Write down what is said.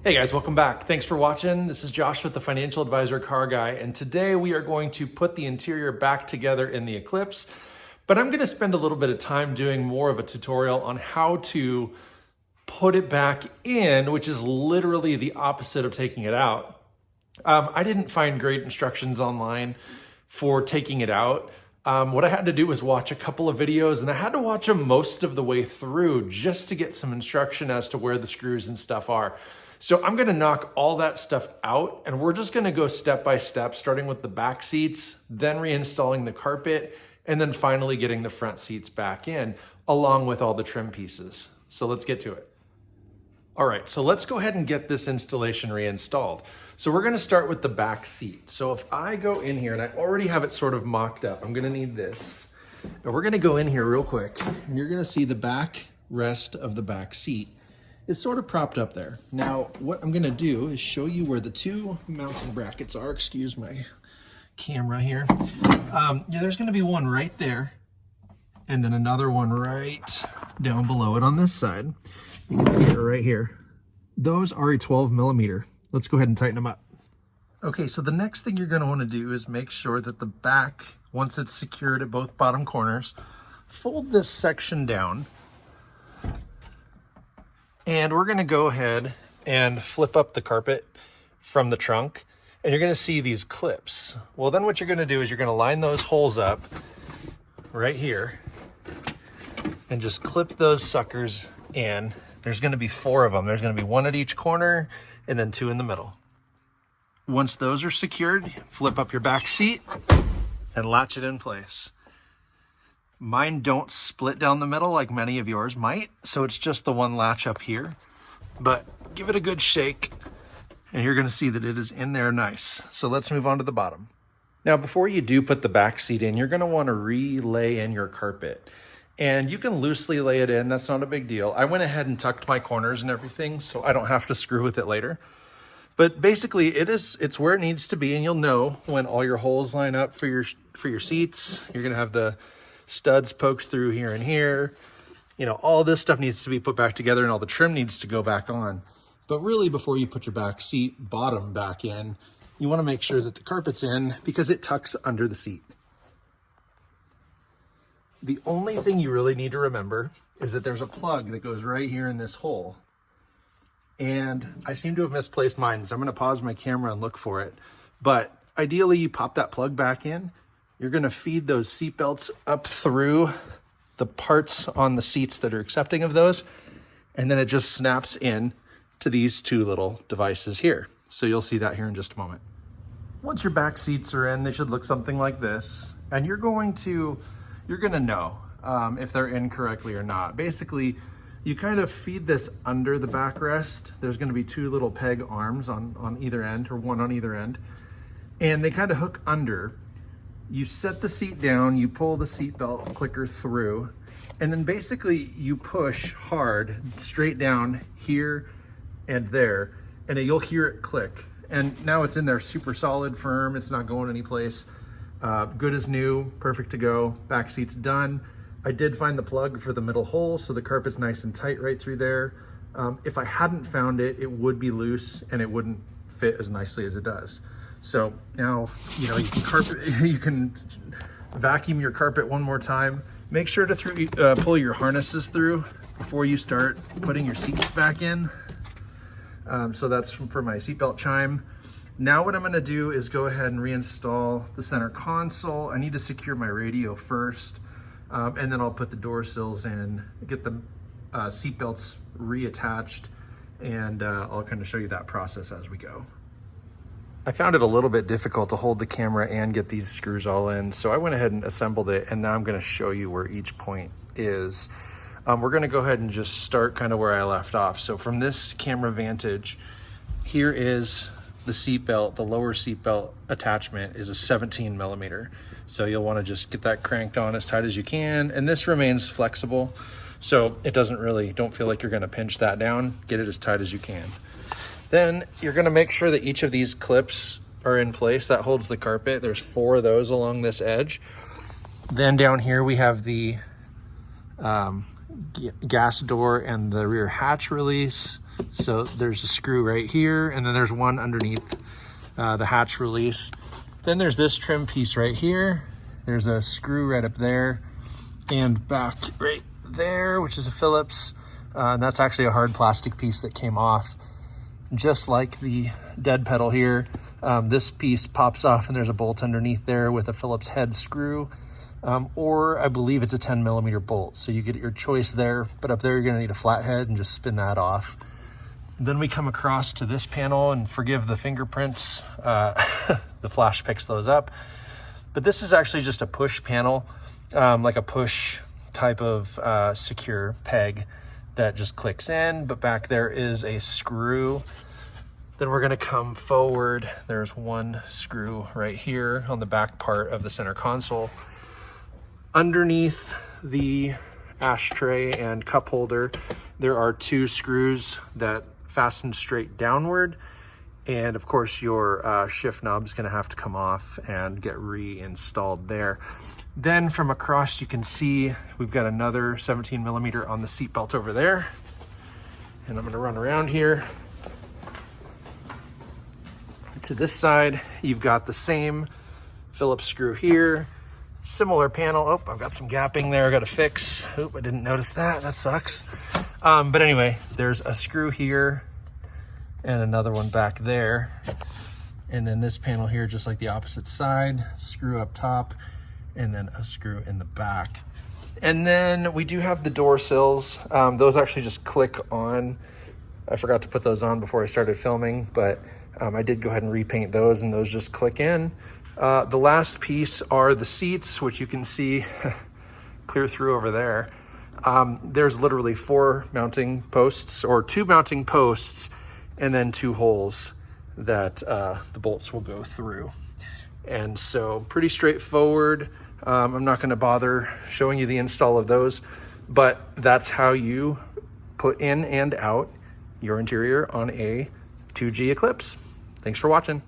Hey guys, welcome back. Thanks for watching. This is Josh with the Financial Advisor Car Guy, and today we are going to put the interior back together in the Eclipse, but I'm going to spend a little bit of time doing more of a tutorial on how to put it back in, which is literally the opposite of taking it out. I didn't find great instructions online for taking it out. What I had to do was watch a couple of videos, and I had to watch them most of the way through just to get some instruction as to where the screws and stuff are. So I'm gonna knock all that stuff out, and we're just gonna go step by step, starting with the back seats, then reinstalling the carpet, and then finally getting the front seats back in, along with all the trim pieces. So let's get to it. All right, so let's go ahead and get this installation reinstalled. So we're gonna start with the back seat. So if I go in here, and I already have it sort of mocked up, I'm gonna need this. And we're gonna go in here real quick, and you're gonna see the back rest of the back seat. It's sort of propped up there. Now, what I'm gonna do is show you where the two mounting brackets are. Excuse my camera here. There's gonna be one right there, and then another one right down below it on this side. You can see it right here. Those are a 12 millimeter. Let's go ahead and tighten them up. Okay, so the next thing you're gonna wanna do is make sure that the back, once it's secured at both bottom corners, fold this section down. And we're gonna go ahead and flip up the carpet from the trunk, and you're gonna see these clips. Well, then what you're gonna do is you're gonna line those holes up right here and just clip those suckers in. There's gonna be 4 of them. There's gonna be 1 at each corner and then 2 in the middle. Once those are secured, flip up your back seat and latch it in place. Mine don't split down the middle like many of yours might, so it's just the one latch up here. But give it a good shake, and you're gonna see that it is in there nice. So let's move on to the bottom. Now, before you do put the back seat in, you're gonna wanna re-lay in your carpet. And you can loosely lay it in, that's not a big deal. I went ahead and tucked my corners and everything, so I don't have to screw with it later. But basically, it's where it needs to be, and you'll know when all your holes line up for your seats. You're gonna have the studs poked through here and here. You know, all this stuff needs to be put back together, and all the trim needs to go back on. But really, before you put your back seat bottom back in, you wanna make sure that the carpet's in because it tucks under the seat. The only thing you really need to remember is that there's a plug that goes right here in this hole. And I seem to have misplaced mine, so I'm gonna pause my camera and look for it. But ideally, you pop that plug back in. You're gonna feed those seat belts up through the parts on the seats that are accepting of those, and then it just snaps in to these 2 little devices here. So you'll see that here in just a moment. Once your back seats are in, they should look something like this, and you're gonna know if they're in correctly or not. Basically, you kind of feed this under the backrest. There's gonna be 2 little peg arms on either end, or 1 on either end, and they kind of hook under. You set the seat down, you pull the seat belt clicker through, and then basically you push hard straight down here and there, and you'll hear it click. And now it's in there super solid, firm, it's not going anyplace. Good as new, perfect to go, back seat's done. I did find the plug for the middle hole, so the carpet's nice and tight right through there. If I hadn't found it, it would be loose and it wouldn't fit as nicely as it does. So now, you know, you can vacuum your carpet one more time. Make sure to pull your harnesses through before you start putting your seats back in. So that's for my seatbelt chime. Now what I'm gonna do is go ahead and reinstall the center console. I need to secure my radio first, and then I'll put the door sills in, get the seat belts reattached, and I'll kind of show you that process as we go. I found it a little bit difficult to hold the camera and get these screws all in, so I went ahead and assembled it, and now I'm gonna show you where each point is. We're gonna go ahead and just start kind of where I left off. So from this camera vantage, here is the seat belt. The lower seat belt attachment is a 17 millimeter. So you'll wanna just get that cranked on as tight as you can, and this remains flexible, so it don't feel like you're gonna pinch that down. Get it as tight as you can. Then you're gonna make sure that each of these clips are in place. That holds the carpet. There's 4 of those along this edge. Then down here we have the gas door and the rear hatch release. So there's a screw right here, and then there's one underneath the hatch release. Then there's this trim piece right here. There's a screw right up there and back right there, which is a Phillips. And that's actually a hard plastic piece that came off, just like the dead pedal here. This piece pops off and there's a bolt underneath there with a Phillips head screw, or I believe it's a 10mm bolt. So you get your choice there, but up there you're gonna need a flathead and just spin that off. Then we come across to this panel, and forgive the fingerprints, the flash picks those up. But this is actually just a push panel, like a push type of secure peg that just clicks in, but back there is a screw. Then we're gonna come forward. There's one screw right here on the back part of the center console. Underneath the ashtray and cup holder, there are two screws that fasten straight downward. And of course your shift knob is gonna have to come off and get reinstalled there. Then from across you can see we've got another 17mm on the seat belt over there. And I'm gonna run around here. To this side, you've got the same Phillips screw here. Similar panel. Oh, I've got some gapping there I gotta fix. Oop, I didn't notice that, that sucks. But anyway, there's a screw here and another one back there. And then this panel here, just like the opposite side, screw up top, and then a screw in the back. And then we do have the door sills. Those actually just click on. I forgot to put those on before I started filming, but I did go ahead and repaint those, and those just click in. The last piece are the seats, which you can see clear through over there. There's literally 4 mounting posts, or 2 mounting posts, and then 2 holes that the bolts will go through. And so pretty straightforward. I'm not gonna bother showing you the install of those, but that's how you put in and out your interior on a 2G Eclipse. Thanks for watching.